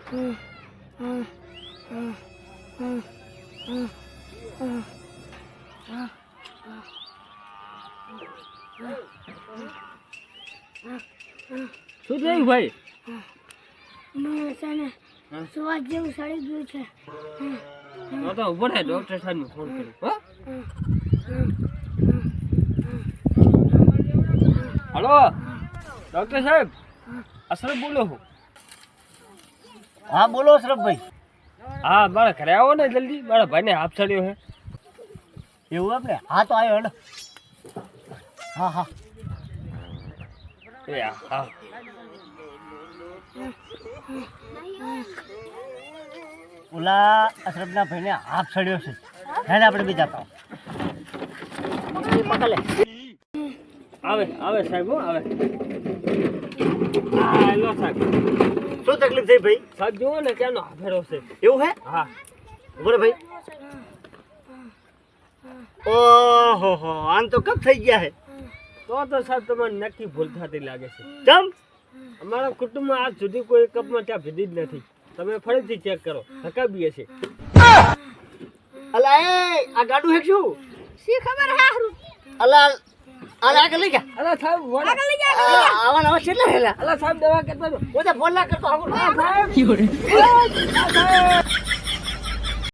શું થયું ભાઈ? મને છે ને શ્વાસ જેવું સડી ગયું છે. તો ઉભો થાય, ડોક્ટર સાહેબને ફોન કર્યો. હલો ડોક્ટર સાહેબ, અશરફ બોલો હું. હા બોલો અશરફભાઈ. હા મારા ઘરે આવો ને જલ્દી, મારા ભાઈને હાફ ચડ્યો છે. એવું આપણે? હા તો આવ્યો હેડો. હા હા એ હા ઓલા અશરફના ભાઈને હાફ ચડ્યો છે. હેને આપણે બીજા પાવ આવે આવે સાહેબ, હો આવે. હા હેલો સાહેબ. શું તકલીફ થઈ ભાઈ? સાહેબ જુઓ ને ક્યાંનો હાફેરો છે. એવું હે? હા બોલો ભાઈ. ઓહો હો, આમ તો કબ થઈ ગયા હે? તો સાહેબ તમારે નક્કી ભૂલ થતી લાગે છે. કેમ? અમારા કુટુંબમાં આજ સુધી કોઈ કપમાં ચા પીધી જ નથી. તમે ફરીથી ચેક કરો, હકાબીએ છે. અલા એ આ ગાડું હે શું? શી ખબર હે હારું? અલા અલા આગળ લઈ જા. અલા સાહેબ વડા. આગળ લઈ જા. આવા નવા કેટલા હેલા? અલા સાહેબ દવા કરતા હું તો ફોન ના કરતો. સાહેબ